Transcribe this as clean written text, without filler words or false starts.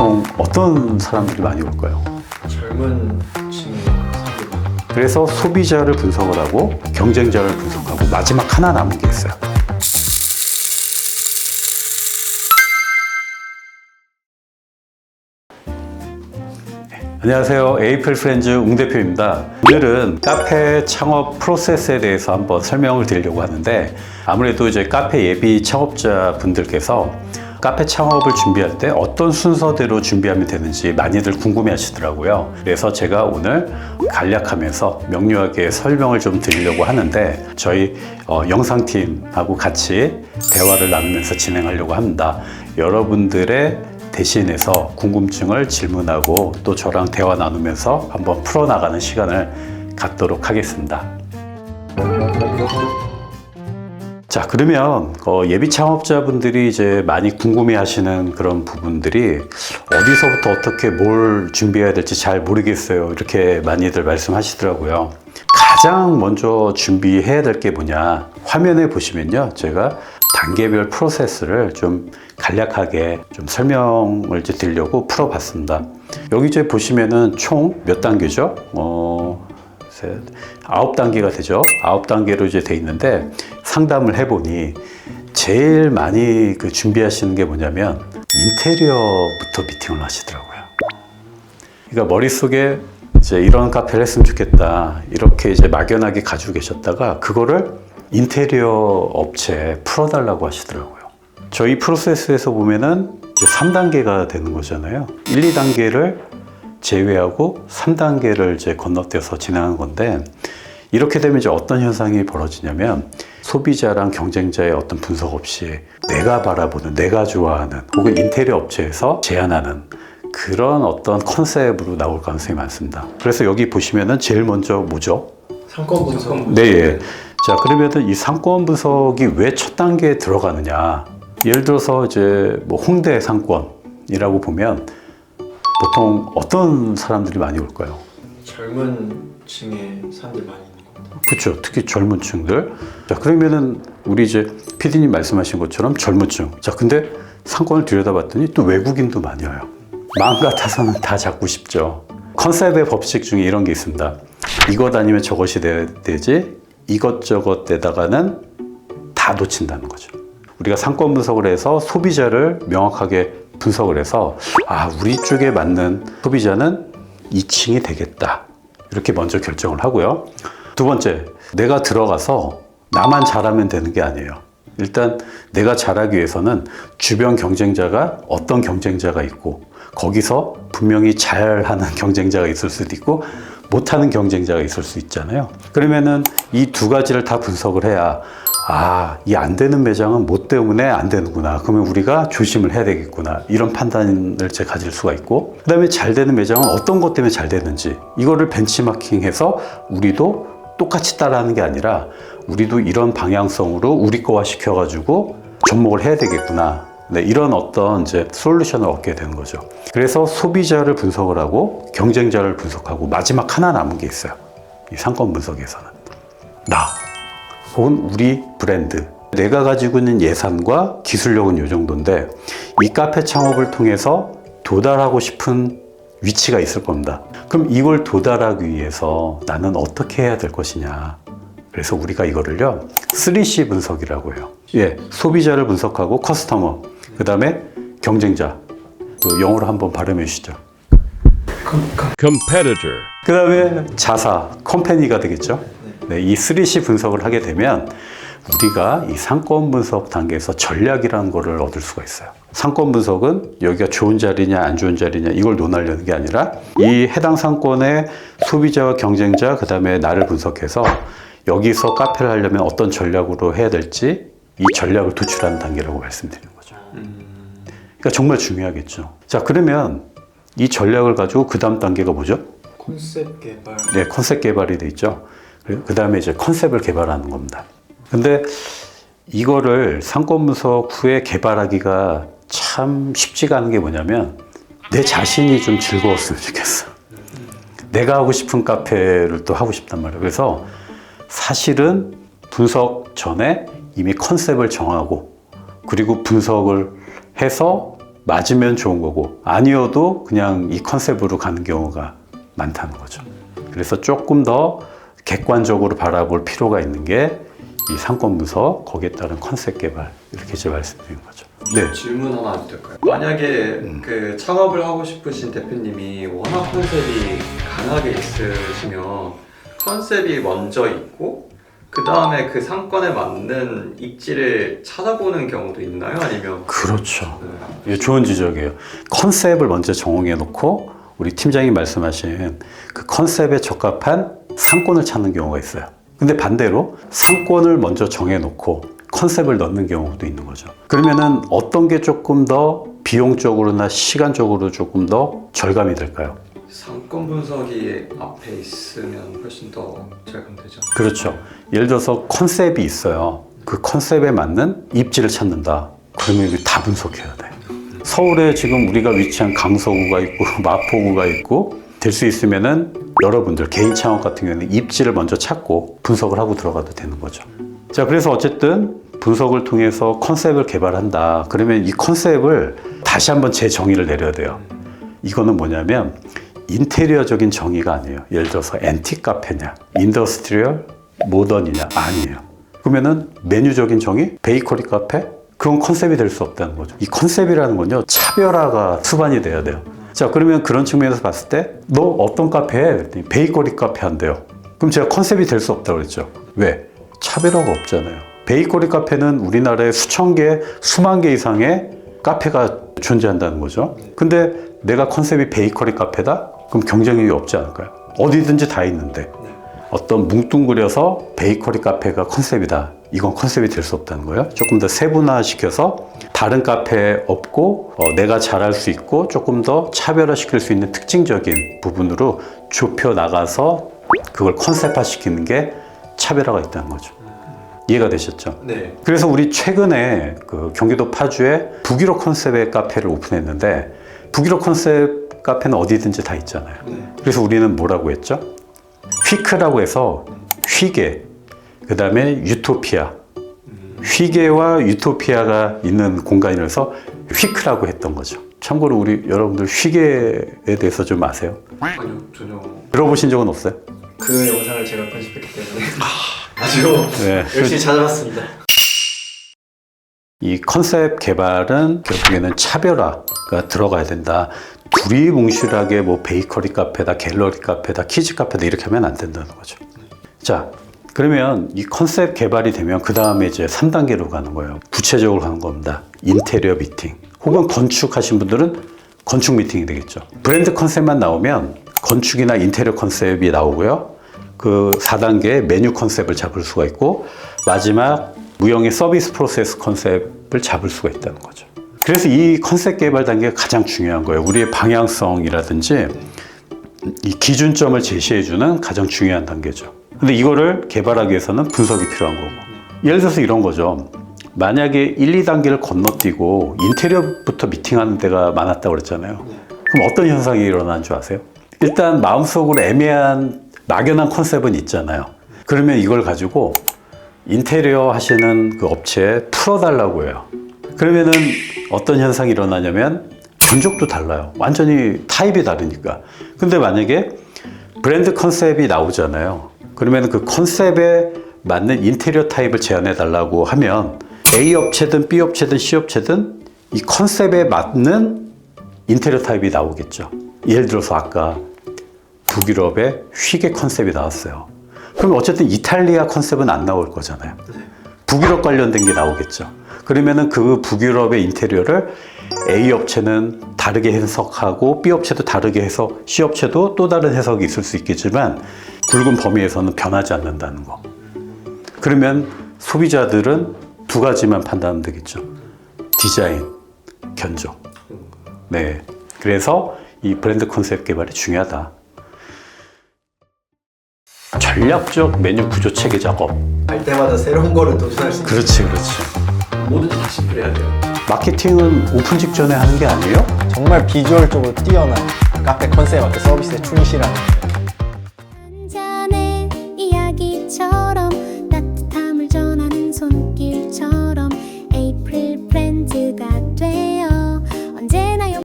보통 어떤 사람들이 많이 올까요? 젊은 층의 사람들. 그래서 소비자를 분석을 하고 경쟁자를 분석하고 마지막 하나 남은 게 있어요. 안녕하세요. 에이플 프렌즈 웅 대표입니다. 오늘은 카페 창업 프로세스에 대해서 한번 설명을 드리려고 하는데, 아무래도 이제 카페 예비 창업자 분들께서 카페 창업을 준비할 때 어떤 순서대로 준비하면 되는지 많이들 궁금해 하시더라고요. 그래서 제가 오늘 간략하면서 명료하게 설명을 좀 드리려고 하는데, 저희 영상팀하고 같이 대화를 나누면서 진행하려고 합니다. 여러분들의 대신해서 궁금증을 질문하고 또 저랑 대화 나누면서 한번 풀어나가는 시간을 갖도록 하겠습니다. 자, 그러면 예비 창업자분들이 이제 많이 궁금해 하시는 그런 부분들이, 어디서부터 어떻게 뭘 준비해야 될지 잘 모르겠어요, 이렇게 많이들 말씀하시더라고요. 가장 먼저 준비해야 될 게 뭐냐, 화면에 보시면요, 제가 단계별 프로세스를 좀 간략하게 좀 설명을 이제 드리려고 풀어봤습니다. 여기 이제 보시면은 총 몇 단계죠? 9단계가 되죠. 9단계로 이제 돼 있는데, 상담을 해보니 제일 많이 준비하시는 게 뭐냐면 인테리어부터 미팅을 하시더라고요. 그러니까 머릿속에 이제 이런 카페를 했으면 좋겠다, 이렇게 이제 막연하게 가지고 계셨다가 그거를 인테리어 업체에 풀어달라고 하시더라고요. 저희 프로세스에서 보면은 이제 3단계가 되는 거잖아요. 1, 2단계를 제외하고 3단계를 이제 건너뛰어서 진행한 건데, 이렇게 되면 이제 어떤 현상이 벌어지냐면, 소비자랑 경쟁자의 어떤 분석 없이 내가 바라보는, 내가 좋아하는, 혹은 인테리어 업체에서 제안하는 그런 어떤 컨셉으로 나올 가능성이 많습니다. 그래서 여기 보시면은 제일 먼저 뭐죠? 상권 분석. 네, 예. 자, 그러면은 이 상권 분석이 왜 첫 단계에 들어가느냐? 예를 들어서 이제 뭐 홍대 상권이라고 보면 보통 어떤 사람들이 많이 올까요? 젊은 층의 사람들 많이 있는 겁니다. 그렇죠. 특히 젊은 층들. 자, 그러면은 우리 이제 PD님 말씀하신 것처럼 젊은 층. 자, 근데 상권을 들여다봤더니 또 외국인도 많이 와요. 마음 같아서는 다 잡고 싶죠. 컨셉의 법칙 중에 이런 게 있습니다. 이것 아니면 저것이 되지, 이것저것에다가는 다 놓친다는 거죠. 우리가 상권 분석을 해서 소비자를 명확하게 분석을 해서, 아, 우리 쪽에 맞는 소비자는 2층이 되겠다, 이렇게 먼저 결정을 하고요. 두 번째, 내가 들어가서 나만 잘하면 되는 게 아니에요. 일단 내가 잘하기 위해서는 주변 경쟁자가 어떤 경쟁자가 있고, 거기서 분명히 잘하는 경쟁자가 있을 수도 있고 못하는 경쟁자가 있을 수 있잖아요. 그러면은 이 두 가지를 다 분석을 해야, 아, 이 안 되는 매장은 뭐 때문에 안 되는구나, 그러면 우리가 조심을 해야 되겠구나, 이런 판단을 제가 가질 수가 있고, 그 다음에 잘 되는 매장은 어떤 것 때문에 잘 되는지, 이거를 벤치마킹해서 우리도 똑같이 따라하는 게 아니라 우리도 이런 방향성으로 우리 거화 시켜가지고 접목을 해야 되겠구나, 네, 이런 어떤 이제 솔루션을 얻게 되는 거죠. 그래서 소비자를 분석을 하고 경쟁자를 분석하고 마지막 하나 남은 게 있어요. 이 상권 분석에서는 나, 혹은 우리 브랜드, 내가 가지고 있는 예산과 기술력은 이 정도인데, 이 카페 창업을 통해서 도달하고 싶은 위치가 있을 겁니다. 그럼 이걸 도달하기 위해서 나는 어떻게 해야 될 것이냐. 그래서 우리가 이거를요 3C 분석이라고 해요. 예, 소비자를 분석하고 커스터머, 그 다음에 경쟁자, 영어로 한번 발음해 주시죠. competitor, 그 다음에 자사, 컴퍼니가 되겠죠. 네, 이 3C 분석을 하게 되면 우리가 이 상권 분석 단계에서 전략이라는 거를 얻을 수가 있어요. 상권 분석은 여기가 좋은 자리냐 안 좋은 자리냐 이걸 논하려는 게 아니라, 이 해당 상권의 소비자와 경쟁자, 그 다음에 나를 분석해서 여기서 카페를 하려면 어떤 전략으로 해야 될지, 이 전략을 도출하는 단계라고 말씀드리는 거죠. 그러니까 정말 중요하겠죠. 자, 그러면 이 전략을 가지고 그 다음 단계가 뭐죠? 컨셉 개발. 네, 컨셉 개발이 돼 있죠. 그 다음에 이제 컨셉을 개발하는 겁니다. 근데 이거를 상권 분석 후에 개발하기가 참 쉽지가 않은 게 뭐냐면, 내 자신이 좀 즐거웠으면 좋겠어. 내가 하고 싶은 카페를 또 하고 싶단 말이에요. 그래서 사실은 분석 전에 이미 컨셉을 정하고, 그리고 분석을 해서 맞으면 좋은 거고 아니어도 그냥 이 컨셉으로 가는 경우가 많다는 거죠. 그래서 조금 더 객관적으로 바라볼 필요가 있는 게 이 상권 분석, 거기에 따른 컨셉 개발 이렇게 제 말씀드린 거죠. 네. 질문 하나 해도 될까요? 만약에 그 창업을 하고 싶으신 대표님이 워낙 컨셉이 강하게 있으시면 컨셉이 먼저 있고 그 다음에 그 상권에 맞는 입지를 찾아보는 경우도 있나요? 아니면 그렇죠. 네. 예, 좋은 지적이에요. 컨셉을 먼저 정해 놓고 우리 팀장이 말씀하신 그 컨셉에 적합한 상권을 찾는 경우가 있어요. 근데 반대로 상권을 먼저 정해 놓고 컨셉을 넣는 경우도 있는 거죠. 그러면은 어떤 게 조금 더 비용적으로나 시간적으로 조금 더 절감이 될까요? 상권 분석이 앞에 있으면 훨씬 더 절감되죠. 그렇죠. 예를 들어서 컨셉이 있어요. 그 컨셉에 맞는 입지를 찾는다. 그러면 이거 다 분석해야 돼. 서울에 지금 우리가 위치한 강서구가 있고 마포구가 있고 될 수 있으면은 여러분들 개인 창업 같은 경우에는 입지를 먼저 찾고 분석을 하고 들어가도 되는 거죠. 자, 그래서 어쨌든 분석을 통해서 컨셉을 개발한다. 그러면 이 컨셉을 다시 한번 재정의를 내려야 돼요. 이거는 뭐냐면 인테리어적인 정의가 아니에요. 예를 들어서 앤틱 카페냐, 인더스트리얼, 모던이냐, 아니에요. 그러면은 메뉴적인 정의, 베이커리 카페, 그건 컨셉이 될 수 없다는 거죠. 이 컨셉이라는 건요, 차별화가 수반이 돼야 돼요. 자, 그러면 그런 측면에서 봤을 때 너 어떤 카페 해? 그랬더니 베이커리 카페 한대요. 그럼 제가 컨셉이 될 수 없다고 그랬죠. 왜? 차별화가 없잖아요. 베이커리 카페는 우리나라에 수천 개, 수만 개 이상의 카페가 존재한다는 거죠. 근데 내가 컨셉이 베이커리 카페다? 그럼 경쟁력이 없지 않을까요? 어디든지 다 있는데 어떤 뭉뚱그려서 베이커리 카페가 컨셉이다. 이건 컨셉이 될 수 없다는 거예요. 조금 더 세분화시켜서 다른 카페에 없고 내가 잘할 수 있고 조금 더 차별화시킬 수 있는 특징적인 부분으로 좁혀 나가서 그걸 컨셉화시키는 게 차별화가 있다는 거죠. 이해가 되셨죠? 네. 그래서 우리 최근에 그 경기도 파주에 북유럽 컨셉의 카페를 오픈했는데 북유럽 컨셉 카페는 어디든지 다 있잖아요. 네. 그래서 우리는 뭐라고 했죠? 휘크라고 해서 휘게, 그 다음에 유토피아. 휘게와 유토피아가 있는 공간이라서 휘크라고 했던 거죠. 참고로 우리 여러분들 휘게에 대해서 좀 아세요? 아니요, 전혀. 들어보신 적은 없어요? 그 영상을 제가 편집했기 때문에 아주 네. 열심히 찾아봤습니다. 이 컨셉 개발은 결국에는 차별화가 들어가야 된다. 두리뭉실하게 뭐 베이커리 카페다, 갤러리 카페다, 키즈 카페다 이렇게 하면 안 된다는 거죠. 자, 그러면 이 컨셉 개발이 되면 그 다음에 이제 3단계로 가는 거예요. 구체적으로 가는 겁니다. 인테리어 미팅. 혹은 건축하신 분들은 건축 미팅이 되겠죠. 브랜드 컨셉만 나오면 건축이나 인테리어 컨셉이 나오고요. 그 4단계 메뉴 컨셉을 잡을 수가 있고 마지막 무형의 서비스 프로세스 컨셉을 잡을 수가 있다는 거죠. 그래서 이 컨셉 개발 단계가 가장 중요한 거예요. 우리의 방향성이라든지 이 기준점을 제시해주는 가장 중요한 단계죠. 근데 이거를 개발하기 위해서는 분석이 필요한 거고. 예를 들어서 이런 거죠. 만약에 1, 2단계를 건너뛰고 인테리어부터 미팅하는 데가 많았다고 그랬잖아요. 그럼 어떤 현상이 일어나는 줄 아세요? 일단 마음속으로 애매한 막연한 컨셉은 있잖아요. 그러면 이걸 가지고 인테리어 하시는 그 업체에 풀어달라고 해요. 그러면은 어떤 현상이 일어나냐면 견적도 달라요. 완전히 타입이 다르니까. 근데 만약에 브랜드 컨셉이 나오잖아요. 그러면 그 컨셉에 맞는 인테리어 타입을 제안해 달라고 하면 A 업체든 B 업체든 C 업체든 이 컨셉에 맞는 인테리어 타입이 나오겠죠. 예를 들어서 아까 북유럽의 휘게 컨셉이 나왔어요. 그럼 어쨌든 이탈리아 컨셉은 안 나올 거잖아요. 북유럽 관련된 게 나오겠죠. 그러면은 그 북유럽의 인테리어를 A 업체는 다르게 해석하고 B 업체도 다르게 해석, C 업체도 또 다른 해석이 있을 수 있겠지만 굵은 범위에서는 변하지 않는다는 거. 그러면 소비자들은 두 가지만 판단하면 되겠죠. 디자인, 견적. 네. 그래서 이 브랜드 컨셉 개발이 중요하다. 전략적 메뉴 구조 체계 작업. 할 때마다 새로운 거를 도전할 수 있는. 그렇지, 그렇지. 뭐든지 다 시도해야 돼요. 마케팅은 오픈 직전에 하는 게 아니에요? 정말 비주얼적으로 뛰어난 카페 컨셉 맞게 서비스에 충실한